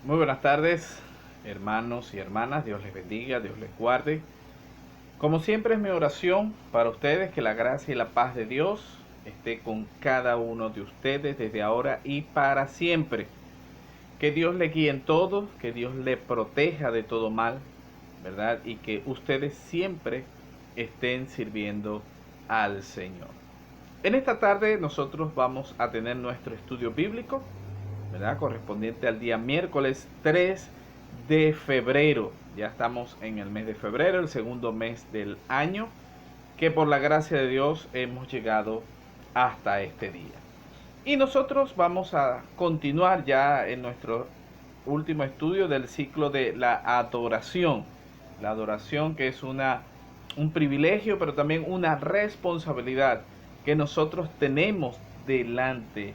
Muy buenas tardes, hermanos y hermanas. Dios les bendiga, Dios les guarde. Como siempre es mi oración para ustedes que la gracia y la paz de Dios esté con cada uno de ustedes desde ahora y para siempre. Que Dios le guíe en todo, que Dios le proteja de todo mal, ¿verdad? Y que ustedes siempre estén sirviendo al Señor. En esta tarde nosotros vamos a tener nuestro estudio bíblico, ¿verdad? Correspondiente al día miércoles 3 de febrero. Ya estamos en el mes de febrero, el segundo mes del año, que por la gracia de Dios hemos llegado hasta este día. Y nosotros vamos a continuar ya en nuestro último estudio del ciclo de la adoración. La adoración que es un privilegio, pero también una responsabilidad que nosotros tenemos delante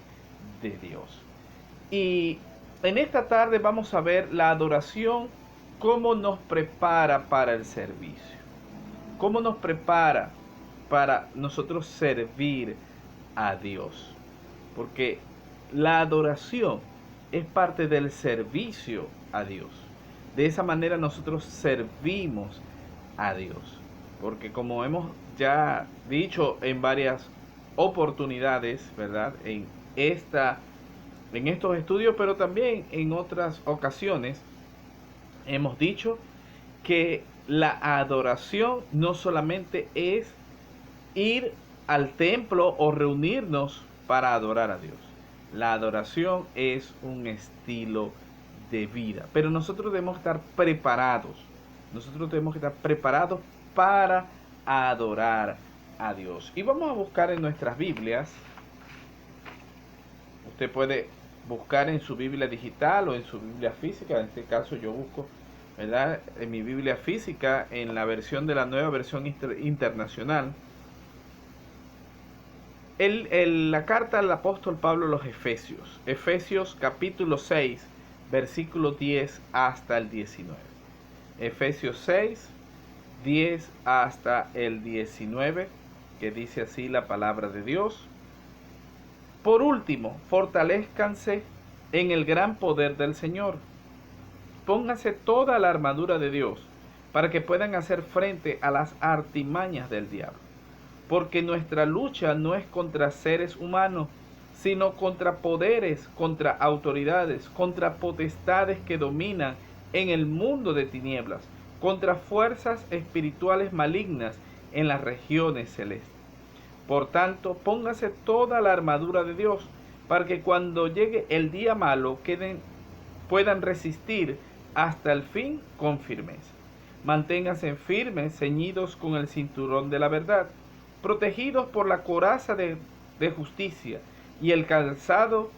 de Dios. Y en esta tarde vamos a ver la adoración, cómo nos prepara para el servicio, cómo nos prepara para nosotros servir a Dios. Porque la adoración es parte del servicio a Dios. De esa manera nosotros servimos a Dios. Porque como hemos ya dicho en varias oportunidades, ¿verdad? En estos estudios, pero también en otras ocasiones, hemos dicho que la adoración no solamente es ir al templo o reunirnos para adorar a Dios. La adoración es un estilo de vida, pero nosotros debemos estar preparados. Nosotros tenemos que estar preparados para adorar a Dios. Y vamos a buscar en nuestras Biblias. Usted puede buscar en su Biblia digital o en su Biblia física. En este caso yo busco, ¿verdad?, en mi Biblia física, en la versión de la nueva versión internacional, la carta del apóstol Pablo a los Efesios. Efesios capítulo 6, versículo 10 hasta el 19. Efesios 6, 10 hasta el 19, que dice así la palabra de Dios. Por último, fortalezcanse en el gran poder del Señor. Pónganse toda la armadura de Dios para que puedan hacer frente a las artimañas del diablo. Porque nuestra lucha no es contra seres humanos, sino contra poderes, contra autoridades, contra potestades que dominan en el mundo de tinieblas, contra fuerzas espirituales malignas en las regiones celestes. Por tanto, póngase toda la armadura de Dios, para que cuando llegue el día malo puedan resistir hasta el fin con firmeza. Manténganse firmes, ceñidos con el cinturón de la verdad, protegidos por la coraza de justicia y el calzado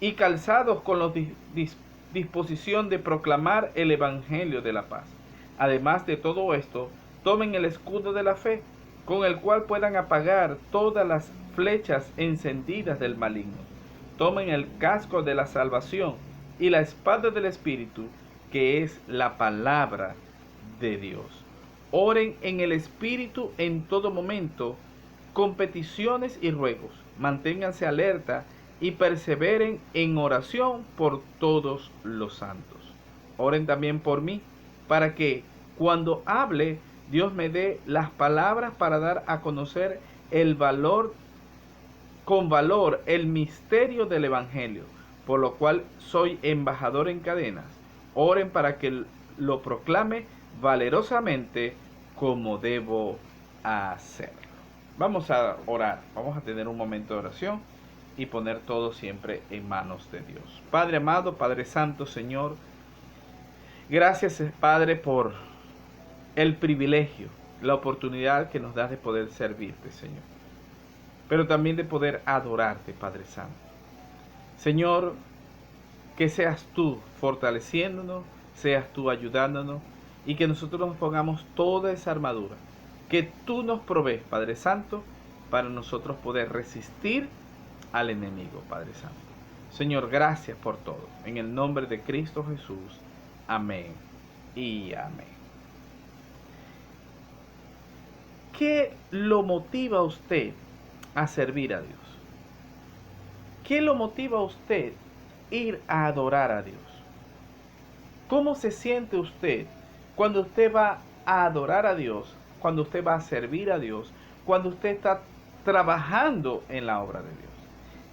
y calzados con la disposición de proclamar el evangelio de la paz. Además de todo esto, tomen el escudo de la fe, con el cual puedan apagar todas las flechas encendidas del maligno. Tomen el casco de la salvación y la espada del Espíritu, que es la palabra de Dios. Oren en el Espíritu en todo momento, con peticiones y ruegos. Manténganse alerta y perseveren en oración por todos los santos. Oren también por mí, para que cuando hable, Dios me dé las palabras para dar a conocer con valor el misterio del Evangelio, por lo cual soy embajador en cadenas. Oren para que lo proclame valerosamente como debo hacerlo. Vamos a orar, vamos a tener un momento de oración y poner todo siempre en manos de Dios. Padre amado, Padre Santo, Señor, gracias, Padre, por el privilegio, la oportunidad que nos das de poder servirte, Señor, pero también de poder adorarte, Padre Santo. Señor, que seas tú fortaleciéndonos, seas tú ayudándonos y que nosotros nos pongamos toda esa armadura que tú nos provees, Padre Santo, para nosotros poder resistir al enemigo, Padre Santo. Señor, gracias por todo. En el nombre de Cristo Jesús. Amén y amén. ¿Qué lo motiva a usted a servir a Dios? ¿Qué lo motiva a usted ir a adorar a Dios? ¿Cómo se siente usted cuando usted va a adorar a Dios, cuando usted va a servir a Dios, cuando usted está trabajando en la obra de Dios?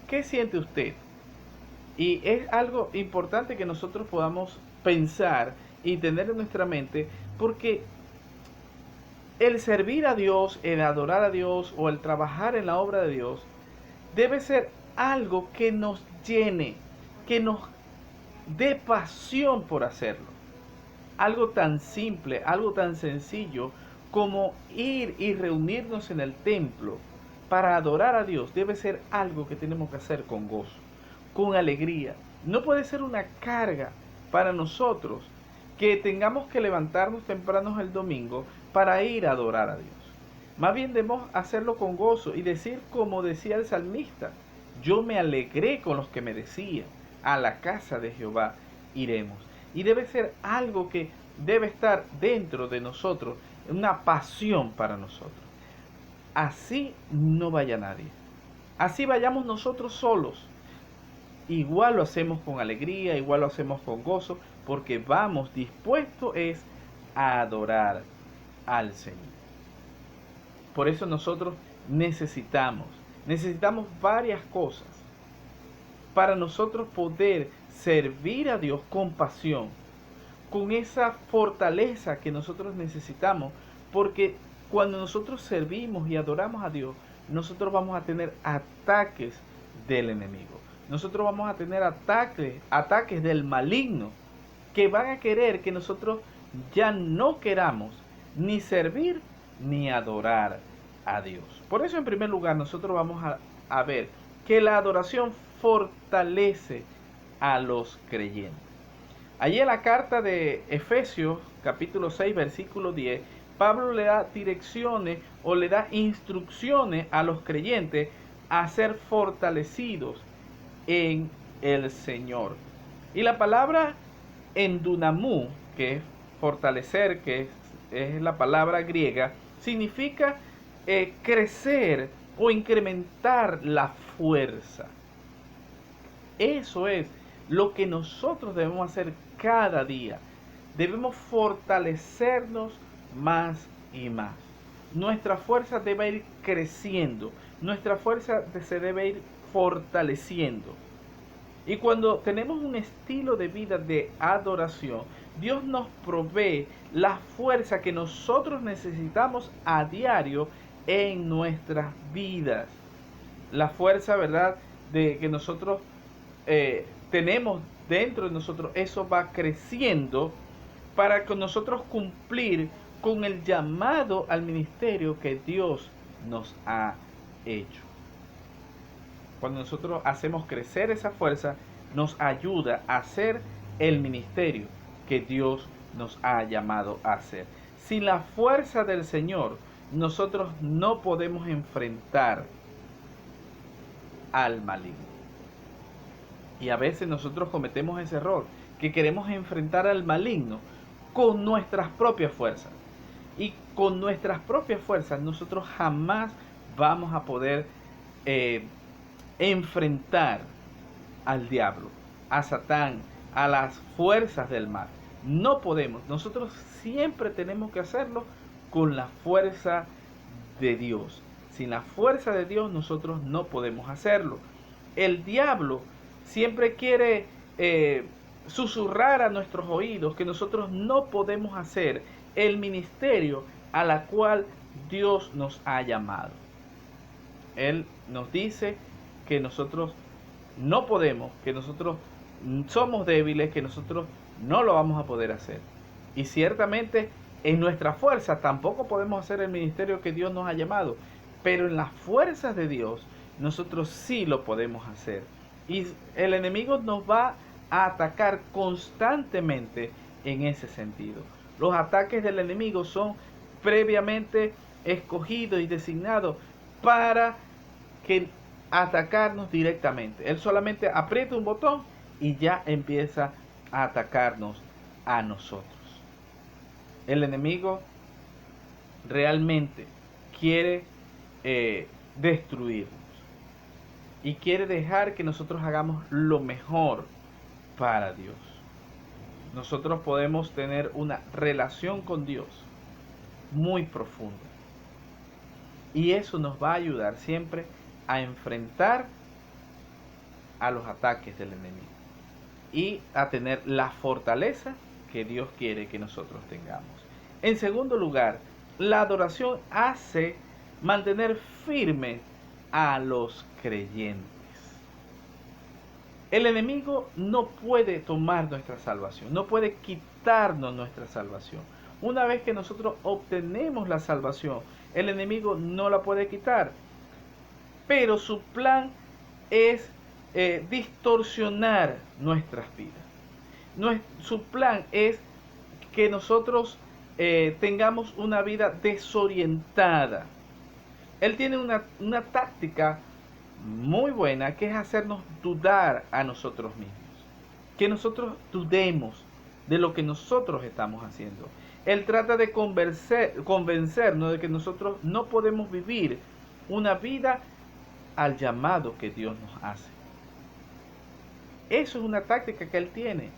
¿Qué siente usted? Y es algo importante que nosotros podamos pensar y tener en nuestra mente, porque el servir a Dios, el adorar a Dios o el trabajar en la obra de Dios debe ser algo que nos llene, que nos dé pasión por hacerlo. Algo tan simple, algo tan sencillo como ir y reunirnos en el templo para adorar a Dios debe ser algo que tenemos que hacer con gozo, con alegría. No puede ser una carga para nosotros que tengamos que levantarnos tempranos el domingo para ir a adorar a Dios. Más bien debemos hacerlo con gozo y decir como decía el salmista: yo me alegré con los que me decían, a la casa de Jehová iremos. Y debe ser algo que debe estar dentro de nosotros, una pasión para nosotros. Así no vaya nadie. Así vayamos nosotros solos. Igual lo hacemos con alegría, igual lo hacemos con gozo, porque vamos dispuestos es a adorar al Señor. Por eso nosotros necesitamos varias cosas para nosotros poder servir a Dios con pasión, con esa fortaleza que nosotros necesitamos, porque cuando nosotros servimos y adoramos a Dios, nosotros vamos a tener ataques del enemigo. Nosotros vamos a tener ataques del maligno, que van a querer que nosotros ya no queramos ni servir ni adorar a Dios. Por eso, en primer lugar, nosotros vamos a ver que la adoración fortalece a los creyentes. Allí en la carta de Efesios, capítulo 6, versículo 10, Pablo le da direcciones o le da instrucciones a los creyentes a ser fortalecidos en el Señor. Y la palabra endunamú, que es fortalecer, que es la palabra griega, significa crecer o incrementar la fuerza. Eso es lo que nosotros debemos hacer cada día. Debemos fortalecernos más y más. Nuestra fuerza debe ir creciendo. Nuestra fuerza se debe ir fortaleciendo. Y cuando tenemos un estilo de vida de adoración, Dios nos provee la fuerza que nosotros necesitamos a diario en nuestras vidas. La fuerza, ¿verdad?, de que nosotros tenemos dentro de nosotros, eso va creciendo para que nosotros cumplir con el llamado al ministerio que Dios nos ha hecho. Cuando nosotros hacemos crecer esa fuerza, nos ayuda a hacer el ministerio que Dios nos ha llamado a hacer. Sin la fuerza del Señor, nosotros no podemos enfrentar al maligno. Y a veces nosotros cometemos ese error, que queremos enfrentar al maligno con nuestras propias fuerzas. Y con nuestras propias fuerzas nosotros jamás vamos a poder enfrentar al diablo, a Satán, a las fuerzas del mal. No podemos. Nosotros siempre tenemos que hacerlo con la fuerza de Dios. Sin la fuerza de Dios nosotros no podemos hacerlo. El diablo siempre quiere susurrar a nuestros oídos que nosotros no podemos hacer el ministerio a la cual Dios nos ha llamado. Él nos dice que nosotros no podemos, que nosotros somos débiles, que nosotros no lo vamos a poder hacer. Y ciertamente en nuestra fuerza tampoco podemos hacer el ministerio que Dios nos ha llamado, pero en las fuerzas de Dios nosotros sí lo podemos hacer. Y el enemigo nos va a atacar constantemente en ese sentido. Los ataques del enemigo son previamente escogidos y designados para que atacarnos directamente. Él solamente aprieta un botón y ya empieza a atacarnos a nosotros. El enemigo realmente quiere destruirnos y quiere dejar que nosotros hagamos lo mejor para Dios. nosotros podemos tener una relación con Dios muy profunda. Y eso nos va a ayudar siempre a enfrentar a los ataques del enemigo y a tener la fortaleza que Dios quiere que nosotros tengamos. En segundo lugar, la adoración hace mantener firme a los creyentes. El enemigo no puede tomar nuestra salvación, no puede quitarnos nuestra salvación. Una vez que nosotros obtenemos la salvación, el enemigo no la puede quitar. Pero su plan es distorsionar nuestras vidas. Su plan es que nosotros tengamos una vida desorientada. Él tiene una táctica muy buena, que es hacernos dudar a nosotros mismos. Que nosotros dudemos de lo que nosotros estamos haciendo. Él trata de convencernos de que nosotros no podemos vivir una vida al llamado que Dios nos hace. Eso es una táctica que él tiene.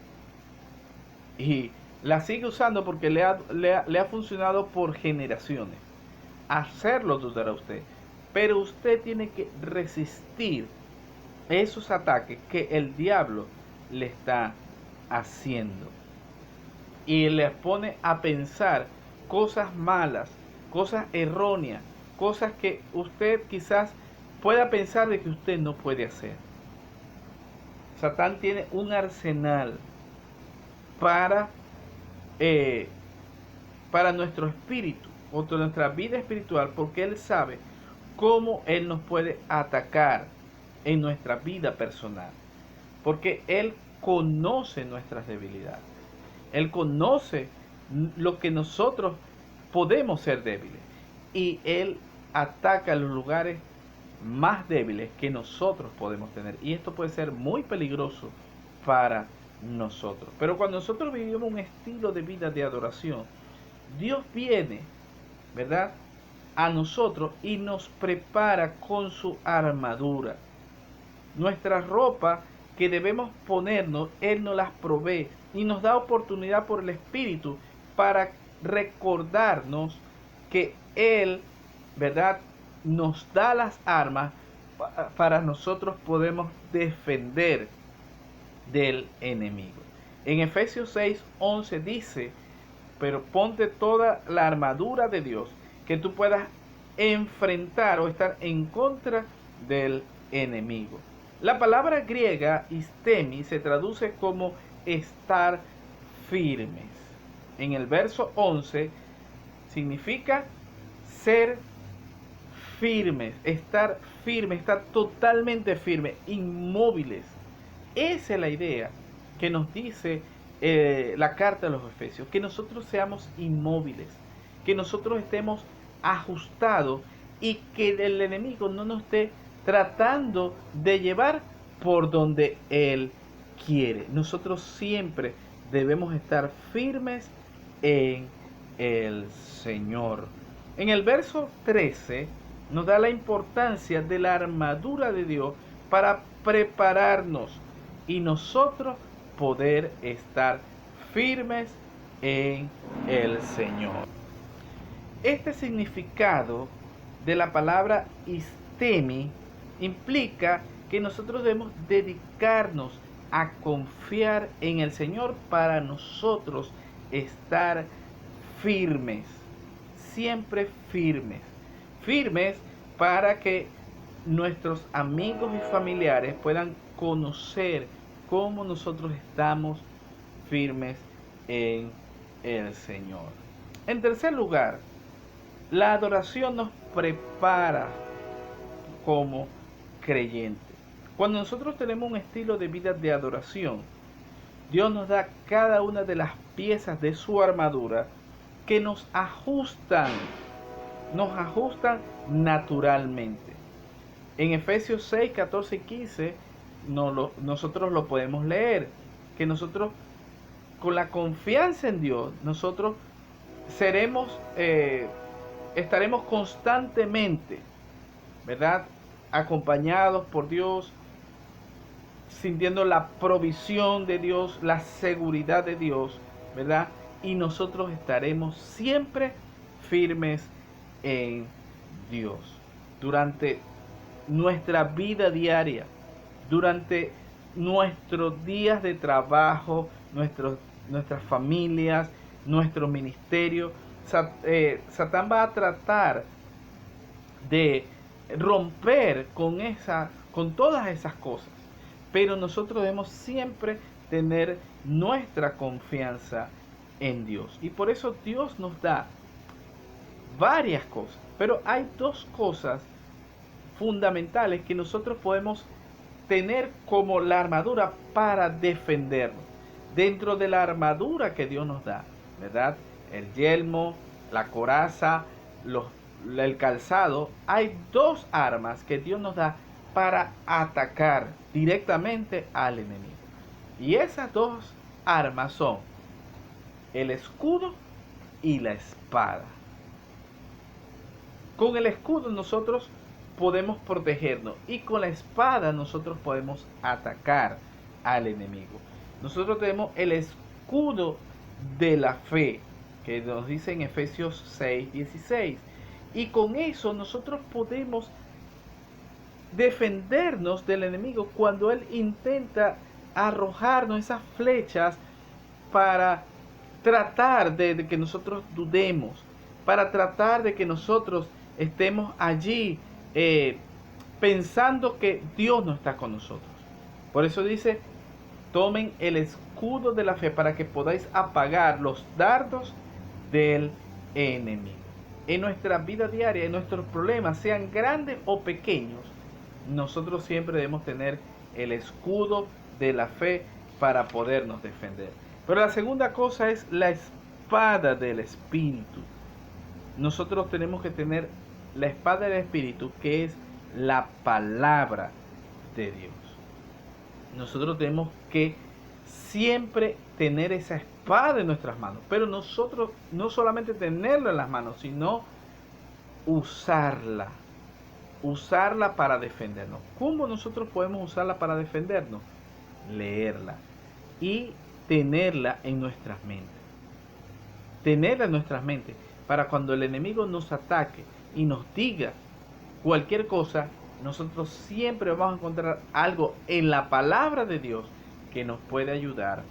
Y la sigue usando porque le ha funcionado por generaciones. Hacerlo dudar a usted. Pero usted tiene que resistir esos ataques que el diablo le está haciendo. Y le pone a pensar cosas malas, cosas erróneas, cosas que usted quizás pueda pensar de que usted no puede hacer. Satán tiene un arsenal para nuestro espíritu o nuestra vida espiritual, porque él sabe cómo él nos puede atacar en nuestra vida personal, porque él conoce nuestras debilidades, él conoce lo que nosotros podemos ser débiles, y él ataca los lugares más débiles que nosotros podemos tener, y esto puede ser muy peligroso para nosotros. Pero cuando nosotros vivimos un estilo de vida de adoración, Dios viene, ¿verdad?, a nosotros y nos prepara con su armadura. Nuestra ropa que debemos ponernos, Él nos las provee y nos da oportunidad por el Espíritu para recordarnos que Él, ¿verdad?, nos da las armas para nosotros podemos defender del enemigo. En Efesios 6:11 dice: pero ponte toda la armadura de Dios, que tú puedas enfrentar o estar en contra del enemigo. La palabra griega istemi se traduce como estar firmes. En el verso 11 significa ser firmes, estar totalmente firmes, inmóviles. Esa es la idea que nos dice la carta de los Efesios, que nosotros seamos inmóviles, que nosotros estemos ajustados y que el enemigo no nos esté tratando de llevar por donde él quiere. Nosotros siempre debemos estar firmes en el Señor. En el verso 13 nos da la importancia de la armadura de Dios para prepararnos y nosotros poder estar firmes en el Señor. Este significado de la palabra istemi implica que nosotros debemos dedicarnos a confiar en el Señor para nosotros estar firmes, siempre firmes, firmes para que nuestros amigos y familiares puedan conocer cómo nosotros estamos firmes en el Señor. En tercer lugar, la adoración nos prepara como creyentes. Cuando nosotros tenemos un estilo de vida de adoración, Dios nos da cada una de las piezas de su armadura que nos ajustan naturalmente. En Efesios 6, 14 y 15 nosotros lo podemos leer, que nosotros con la confianza en Dios, nosotros estaremos constantemente, ¿verdad?, acompañados por Dios, sintiendo la provisión de Dios, la seguridad de Dios, ¿verdad? Y nosotros estaremos siempre firmes en Dios. Durante nuestra vida diaria, durante nuestros días de trabajo, nuestras familias, nuestro ministerio, Satán va a tratar de romper con todas esas cosas. Pero nosotros debemos siempre tener nuestra confianza en Dios. Y por eso Dios nos da varias cosas. Pero hay dos cosas fundamentales que nosotros podemos tener como la armadura para defendernos. Dentro de la armadura que Dios nos da, ¿verdad? El yelmo, la coraza, el calzado, hay dos armas que Dios nos da para atacar directamente al enemigo. Y esas dos armas son el escudo y la espada. Con el escudo nosotros podemos protegernos y con la espada nosotros podemos atacar al enemigo. Nosotros tenemos el escudo de la fe, que nos dice en Efesios 6:16, y con eso nosotros podemos defendernos del enemigo cuando él intenta arrojarnos esas flechas para tratar de que nosotros dudemos, para tratar de que nosotros estemos allí pensando que Dios no está con nosotros. Por eso dice, tomen el escudo de la fe para que podáis apagar los dardos del enemigo. En nuestra vida diaria, en nuestros problemas, sean grandes o pequeños, nosotros siempre debemos tener el escudo de la fe para podernos defender. Pero la segunda cosa es la espada del Espíritu. Nosotros tenemos que tener la espada del Espíritu, que es la palabra de Dios. Nosotros tenemos que siempre tener esa espada en nuestras manos, pero nosotros no solamente tenerla en las manos, sino usarla para defendernos. ¿Cómo nosotros podemos usarla para defendernos? Leerla y tenerla en nuestras mentes. Tenerla en nuestras mentes para cuando el enemigo nos ataque y nos diga cualquier cosa, nosotros siempre vamos a encontrar algo en la palabra de Dios que nos puede ayudar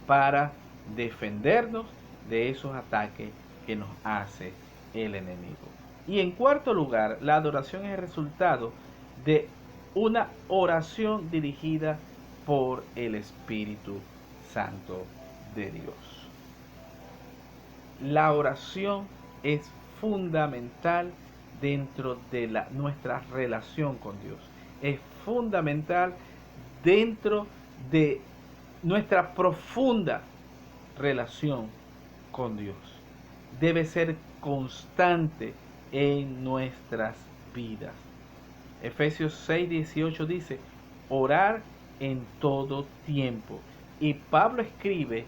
para defendernos de esos ataques que nos hace el enemigo. Y en cuarto lugar, la adoración es el resultado de una oración dirigida por el Espíritu Santo de Dios. La oración es fundamental dentro de nuestra relación con Dios. Es fundamental dentro de nuestra profunda relación con Dios. Debe ser constante en nuestras vidas. Efesios 6:18 dice, orar en todo tiempo. Y Pablo escribe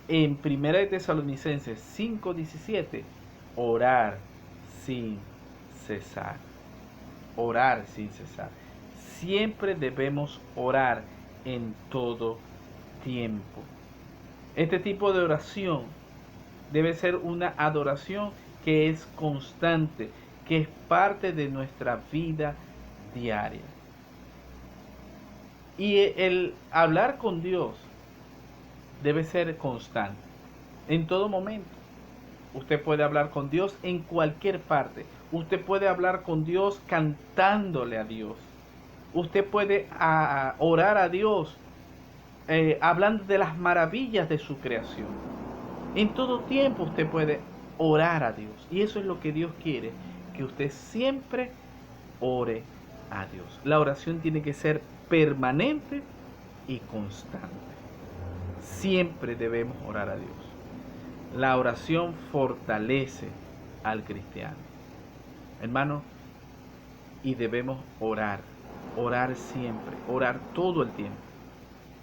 en 1 Tesalonicenses 5:17, orar sin cesar. Orar sin cesar. Siempre debemos orar en todo tiempo. Este tipo de oración debe ser una adoración que es constante, que es parte de nuestra vida diaria. Y el hablar con Dios debe ser constante, en todo momento. Usted puede hablar con Dios en cualquier parte. Usted puede hablar con Dios cantándole a Dios. Usted puede orar a Dios hablando de las maravillas de su creación. En todo tiempo usted puede orar a Dios. Y eso es lo que Dios quiere, que usted siempre ore a Dios. La oración tiene que ser permanente y constante. Siempre debemos orar a Dios. La oración fortalece al cristiano. Hermano, y debemos orar siempre, orar todo el tiempo.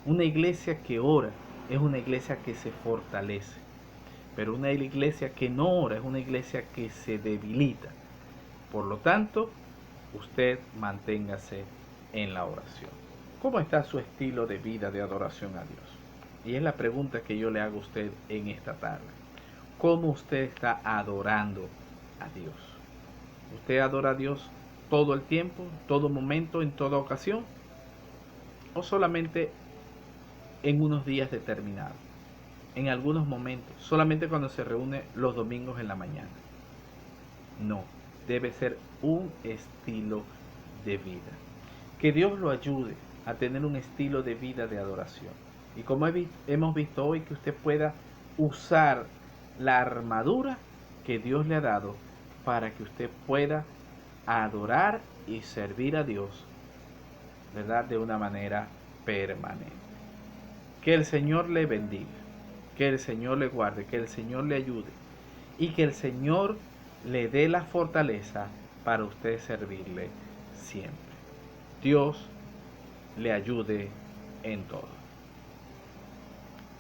Una iglesia que ora es una iglesia que se fortalece, pero una iglesia que no ora es una iglesia que se debilita. Por lo tanto, usted manténgase en la oración. ¿Cómo está su estilo de vida de adoración a Dios? Y es la pregunta que yo le hago a usted en esta tarde. ¿Cómo usted está adorando a Dios? ¿Usted adora a Dios todo el tiempo, todo momento, en toda ocasión? ¿O solamente en unos días determinados? En algunos momentos, solamente cuando se reúne los domingos en la mañana. No, debe ser un estilo de vida. Que Dios lo ayude a tener un estilo de vida de adoración. Y como hemos visto hoy, que usted pueda usar la armadura que Dios le ha dado para que usted pueda adorar y servir a Dios, ¿verdad? De una manera permanente. Que el Señor le bendiga, que el Señor le guarde, que el Señor le ayude y que el Señor le dé la fortaleza para usted servirle siempre. Dios le ayude en todo.